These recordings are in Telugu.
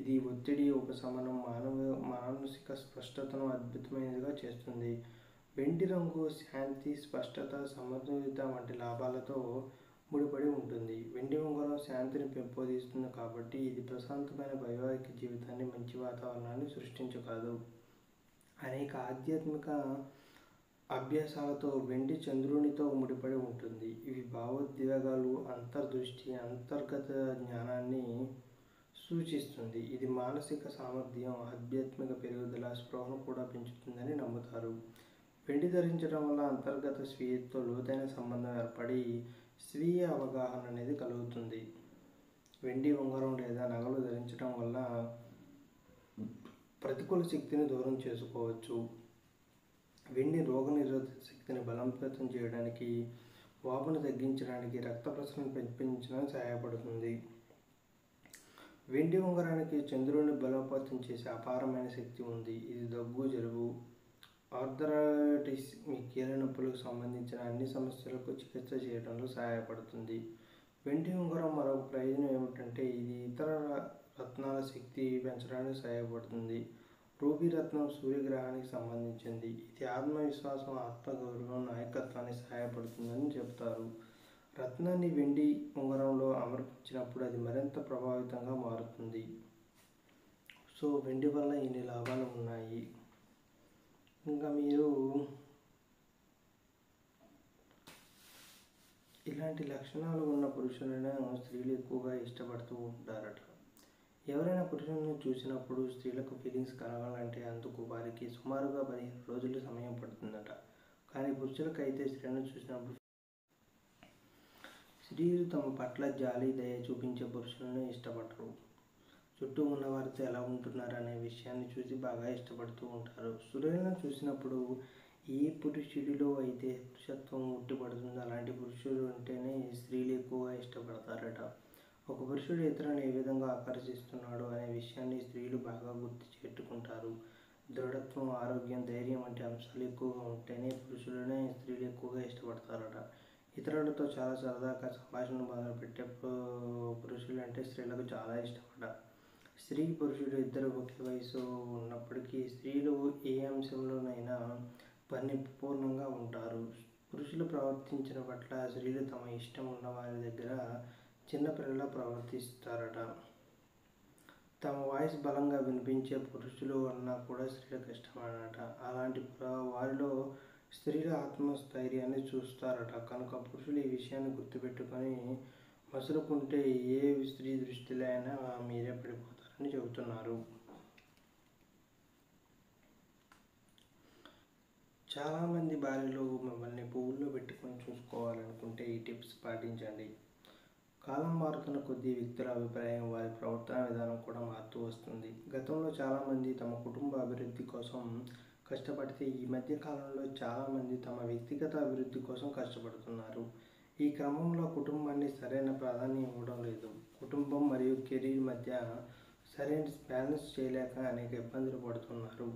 ఇది ఒత్తిడి ఉపశమనం, మానసిక స్పష్టతను అద్భుతమైనదిగా చేస్తుంది. వెండి రంగు శాంతి, స్పష్టత, సమతుల్యత వంటి లాభాలతో ముడిపడి ఉంటుంది. వెండి ఉంగరం శాంతిని పెంపొందిస్తుంది కాబట్టి ఇది ప్రశాంతమైన వైవాహిక జీవితాన్ని, మంచి వాతావరణాన్ని సృష్టించగలదు. అనేక ఆధ్యాత్మిక అభ్యాసాలతో వెండి చంద్రునితో ముడిపడి ఉంటుంది. ఇవి భావోద్వేగాలు, అంతర్దృష్టి, అంతర్గత జ్ఞానాన్ని సూచిస్తుంది. ఇది మానసిక సామర్థ్యం, ఆధ్యాత్మిక పెరుగుదల, స్పృహను కూడా పెంచుతుందని నమ్ముతారు. వెండి ధరించడం వల్ల అంతర్గత స్వీయతో లోతైన సంబంధం ఏర్పడి స్వీయ అవగాహన అనేది కలుగుతుంది. వెండి ఉంగరం లేదా నగలు ధరించడం వల్ల ప్రతికూల శక్తిని దూరం చేసుకోవచ్చు. వెండి రోగనిరోధక శక్తిని బలోపేతం చేయడానికి, వాపును తగ్గించడానికి, రక్త ప్రసరణ పెంచడానికి సహాయపడుతుంది. వెండి ఉంగరానికి చంద్రుడిని బలోపేతం చేసే అపారమైన శక్తి ఉంది. ఇది దగ్గు, జలుబు, ఆర్థరైటిస్, మీ కీళ్ళ నొప్పులకు సంబంధించిన అన్ని సమస్యలకు చికిత్స చేయడంలో సహాయపడుతుంది. వెండి ఉంగరం మరొక ప్రయోజనం ఏమిటంటే ఇది ఇతర రత్నాల శక్తి పెంచడానికి సహాయపడుతుంది. రూబీ రత్నం సూర్యగ్రహానికి సంబంధించింది. ఇది ఆత్మవిశ్వాసం, ఆత్మగౌరవం, నాయకత్వానికి సహాయపడుతుందని చెబుతారు. రత్నాన్ని వెండి ఉంగరంలో అమర్పించినప్పుడు అది మరింత ప్రభావితంగా మారుతుంది. సో వెండి వల్ల ఇన్ని లాభాలు ఉన్నాయి. ఇంకా మీరు ఇలాంటి లక్షణాలు ఉన్న పురుషులను స్త్రీలు ఎక్కువగా ఇష్టపడుతూ ఉంటారట. ఎవరైనా పురుషులను చూసినప్పుడు స్త్రీలకు ఫీలింగ్స్ కలగాలంటే అందుకు వారికి సుమారుగా 15 రోజులు సమయం పడుతుందట. కానీ పురుషులకైతే స్త్రీలను చూసినప్పుడు స్త్రీలు తమ పట్ల జాలి, దయ చూపించే పురుషులను ఇష్టపడరు. చుట్టూ ఉన్నవారితో ఎలా ఉంటున్నారు అనే విషయాన్ని చూసి బాగా ఇష్టపడుతూ ఉంటారు. స్త్రీలను చూసినప్పుడు ఏ పురుషుడిలో అయితే పురుషత్వం ఉట్టిపడుతుందో అలాంటి పురుషుడు అంటేనే స్త్రీలు ఎక్కువగా ఇష్టపడతారట. ఒక పురుషుడు ఇతరులను ఏ విధంగా ఆకర్షిస్తున్నాడు అనే విషయాన్ని స్త్రీలు బాగా గుర్తు పెట్టుకుంటారు. దృఢత్వం, ఆరోగ్యం, ధైర్యం వంటి అంశాలు ఎక్కువగా ఉంటేనే పురుషులనే స్త్రీలు ఎక్కువగా ఇష్టపడతారట. ఇతరులతో చాలా సరదాగా సంభాషణ మొదలుపెట్టే పురుషులు అంటే స్త్రీలకు చాలా ఇష్టపడ. స్త్రీ, పురుషుడు ఇద్దరు ఒకే వయసు ఉన్నప్పటికీ స్త్రీలు ఏ అంశంలోనైనా పరిపూర్ణంగా ఉంటారు. పురుషులు ప్రవర్తించిన పట్ల స్త్రీలు తమ ఇష్టం ఉన్న వారి దగ్గర చిన్నపిల్లలా ప్రవర్తిస్తారట. తమ వాయిస్ బలంగా వినిపించే పురుషులు అన్నా కూడా స్త్రీలకు ఇష్టమన్నట. అలాంటి వారిలో స్త్రీల ఆత్మస్థైర్యాన్ని చూస్తారట. కనుక పురుషులు ఈ విషయాన్ని గుర్తుపెట్టుకొని మసులుకుంటే ఏ స్త్రీ దృష్టిలో అయినా మీరే పడిపోతారని చెబుతున్నారు. చాలామంది భార్యలు మిమ్మల్ని పువ్వుల్లో పెట్టుకొని చూసుకోవాలనుకుంటే ఈ టిప్స్ పాటించండి. కాలం మారుతున్న కొద్దీ వ్యక్తుల అభిప్రాయం, వారి ప్రవర్తన విధానం కూడా మారుతూ వస్తుంది. గతంలో చాలామంది తమ కుటుంబ అభివృద్ధి కోసం కష్టపడితే ఈ మధ్య కాలంలో చాలామంది తమ వ్యక్తిగత అభివృద్ధి కోసం కష్టపడుతున్నారు. ఈ క్రమంలో కుటుంబాన్ని సరైన ప్రాధాన్యం ఇవ్వడం లేదు. కుటుంబం మరియు కెరీర్ మధ్య సరైన బ్యాలెన్స్ చేయలేక అనేక ఇబ్బందులు పడుతున్నారు.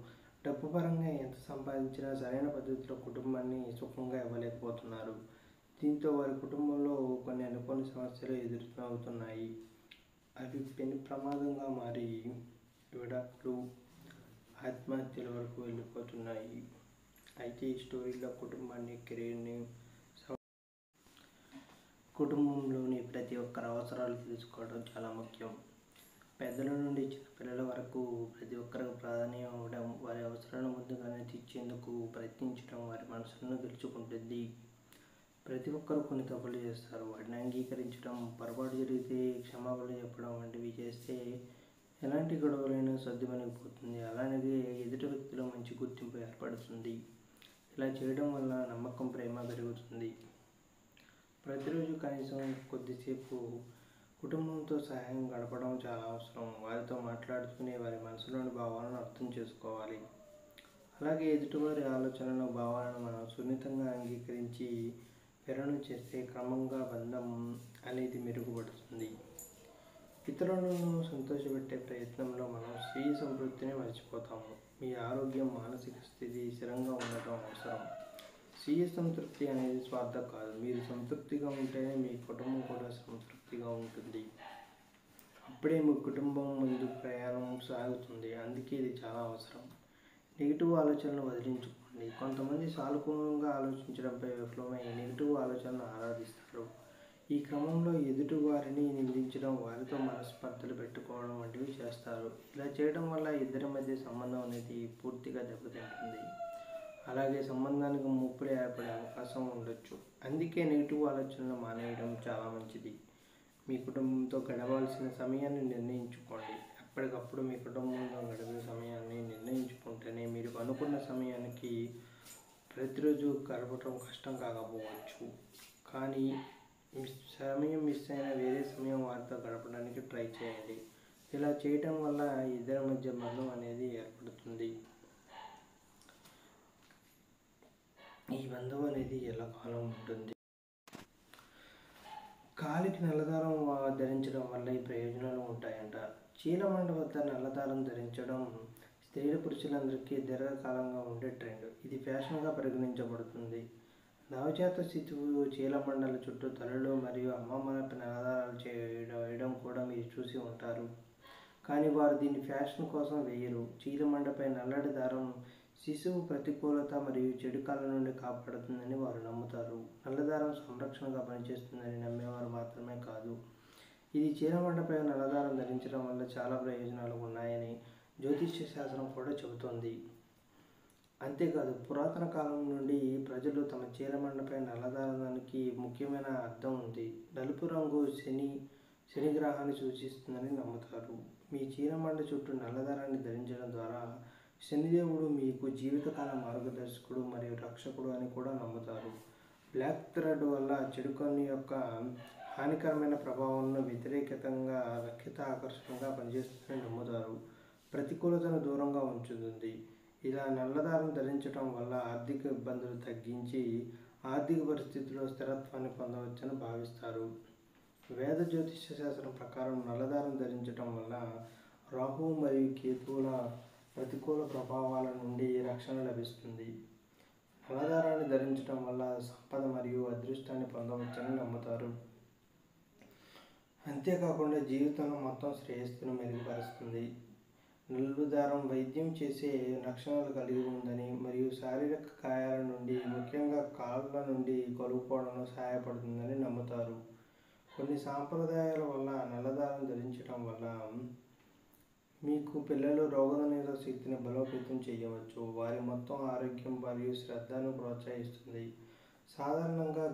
డబ్బు పరంగా ఎంత సంపాదించినా సరైన పద్ధతిలో కుటుంబాన్ని సుఖంగా ఇవ్వలేకపోతున్నారు. దీంతో వారి కుటుంబంలో కొన్ని అనుకోని సమస్యలు ఎదురవుతున్నాయి. అవి పెను ప్రమాదంగా మారి విడాకులు, ఆత్మహత్యల వరకు వెళ్ళిపోతున్నాయి. అయితే ఈ స్టోరీలో కుటుంబాన్ని, కెరీర్ని, కుటుంబంలోని ప్రతి ఒక్కరి అవసరాలు తెలుసుకోవడం చాలా ముఖ్యం. పెద్దల నుండి చిన్నపిల్లల వరకు ప్రతి ఒక్కరికి ప్రాధాన్యం ఇవ్వడం, వారి అవసరాలను ముందుగానే తీర్చేందుకు ప్రయత్నించడం వారి మనసులను గెలుచుకుంటుంది. ప్రతి ఒక్కరూ కొన్ని తప్పులు చేస్తారు. వాటిని అంగీకరించడం, పొరపాటు జరిగితే క్షమాపణ చెప్పడం వంటివి చేస్తే ఎలాంటి గొడవలైనా సర్దుమణిగిపోతుంది. అలాగే ఎదుటి వ్యక్తిలో మంచి గుర్తింపు ఏర్పడుతుంది. ఇలా చేయడం వల్ల నమ్మకం, ప్రేమ పెరుగుతుంది. ప్రతిరోజు కనీసం కొద్దిసేపు కుటుంబంతో సహాయం గడపడం చాలా అవసరం. వారితో మాట్లాడుతూనే వారి మనసులోని భావాలను అర్థం చేసుకోవాలి. అలాగే ఎదుటివారి ఆలోచనలు, భావాలను మనం సున్నితంగా అంగీకరించి వివరణ చేస్తే క్రమంగా బంధం అనేది మెరుగుపడుతుంది. ఇతరులను సంతోషపెట్టే ప్రయత్నంలో మనం స్వీయ సంతృప్తిని మర్చిపోతాము. మీ ఆరోగ్యం, మానసిక స్థితి స్థిరంగా ఉండటం అవసరం. స్వీయ సంతృప్తి అనేది స్వార్థం కాదు. మీరు సంతృప్తిగా ఉంటేనే మీ కుటుంబం కూడా సంతృప్తిగా ఉంటుంది. అప్పుడే మీ కుటుంబం ముందు ప్రయాణం సాగుతుంది. అందుకే ఇది చాలా అవసరం. నెగిటివ్ ఆలోచనలను వదిలించుకోండి. కొంతమంది సానుకూలంగా ఆలోచించడంపై విఫలమై నెగిటివ్ ఆలోచనలను ఆరాధిస్తారు. ఈ క్రమంలో ఎదుటి వారిని నిందించడం, వారితో మనస్పర్ధలు పెట్టుకోవడం వంటివి చేస్తారు. ఇలా చేయడం వల్ల ఇద్దరి మధ్య సంబంధం అనేది పూర్తిగా దెబ్బతింటుంది. అలాగే సంబంధానికి ముప్పులు ఏర్పడే అవకాశం ఉండొచ్చు. అందుకే నెగిటివ్ ఆలోచనలు మానేయడం చాలా మంచిది. మీ కుటుంబంతో గడపాల్సిన సమయాన్ని నిర్ణయించుకోండి. ఎప్పటికప్పుడు మీ కుటుంబంతో గడిపే సమయాన్ని నిర్ణయించుకుంటేనే మీరు అనుకున్న సమయానికి ప్రతిరోజు గడపడం కష్టం కాకపోవచ్చు. కానీ సమయం మిస్ అయిన వేరే సమయం వారితో గడపడానికి ట్రై చేయండి. ఇలా చేయటం వల్ల ఇద్దరి మధ్య బంధం అనేది ఏర్పడుతుంది. ఈ బంధం అనేది ఎల్లకాలం ఉంటుంది. కాలికి నల్లదారం ధరించడం వల్ల ఈ ప్రయోజనాలు ఉంటాయంట. చీలమండ వద్ద నల్లదారం ధరించడం స్త్రీల పురుషులందరికీ దీర్ఘకాలంగా ఉండే ట్రెండ్. ఇది ఫ్యాషన్గా పరిగణించబడుతుంది. నవజాత శిశువు చీలమండల చుట్టూ తలలో మరియు అమ్మమ్మలపై నల్లదారాలు వేయడం కూడా మీరు చూసి ఉంటారు. కానీ వారు దీన్ని ఫ్యాషన్ కోసం వేయరు. చీలమండపై నల్లటి దారం శిశువు ప్రతికూలత మరియు చెడు కళ నుండి కాపాడుతుందని వారు నమ్ముతారు. నల్లదారం సంరక్షణగా పనిచేస్తుందని నమ్మేవారు మాత్రమే కాదు, ఇది చీలమండపై నల్లదారం ధరించడం వల్ల చాలా ప్రయోజనాలు ఉన్నాయని జ్యోతిష్య శాస్త్రం కూడా చెబుతోంది. అంతేకాదు, పురాతన కాలం నుండి ప్రజలు తమ చీలమండపై నల్లదారానికి ముఖ్యమైన అర్థం ఉంది. నలుపు రంగు శని గ్రహాన్ని సూచిస్తుందని నమ్ముతారు. మీ చీలమండ చుట్టూ నల్లదారాన్ని ధరించడం ద్వారా శనిదేవుడు మీకు జీవితకాల మార్గదర్శకుడు మరియు రక్షకుడు అని కూడా నమ్ముతారు. బ్లాక్ థ్రెడ్ వల్ల చెడు కన్ను యొక్క హానికరమైన ప్రభావాలను వ్యతిరేకంగా రక్షిత ఆకర్షణగా పనిచేస్తుందని నమ్ముతారు. ప్రతికూలతను దూరంగా ఉంచుతుంది. ఇలా నల్లదారం ధరించడం వల్ల ఆర్థిక ఇబ్బందులు తగ్గించి ఆర్థిక పరిస్థితుల్లో స్థిరత్వాన్ని పొందవచ్చని భావిస్తారు. వేద జ్యోతిష్య శాస్త్రం ప్రకారం నల్లదారం ధరించడం వల్ల రాహువు మరియు కేతువుల ప్రతికూల ప్రభావాల నుండి రక్షణ లభిస్తుంది. నల్లదారాన్ని ధరించడం వల్ల సంపద మరియు అదృష్టాన్ని పొందవచ్చని నమ్ముతారు. అంతేకాకుండా జీవితంలో మొత్తం శ్రేయస్సును మెరుగుపరుస్తుంది. నల్లదారం వైద్యం చేసే లక్షణాలు కలిగి ఉందని మరియు శారీరక గాయాల నుండి, ముఖ్యంగా కాళ్ళ నుండి కోలుకోవడంలో సహాయపడుతుందని నమ్ముతారు. కొన్ని సాంప్రదాయాల వల్ల నల్లదారం ధరించడం వల్ల మీకు పిల్లలు రోగనిరోధక శక్తిని బలోపేతం చేయవచ్చు. వారి మొత్తం ఆరోగ్యం మరియు శ్రద్ధను ప్రోత్సహిస్తుంది. సాధారణంగా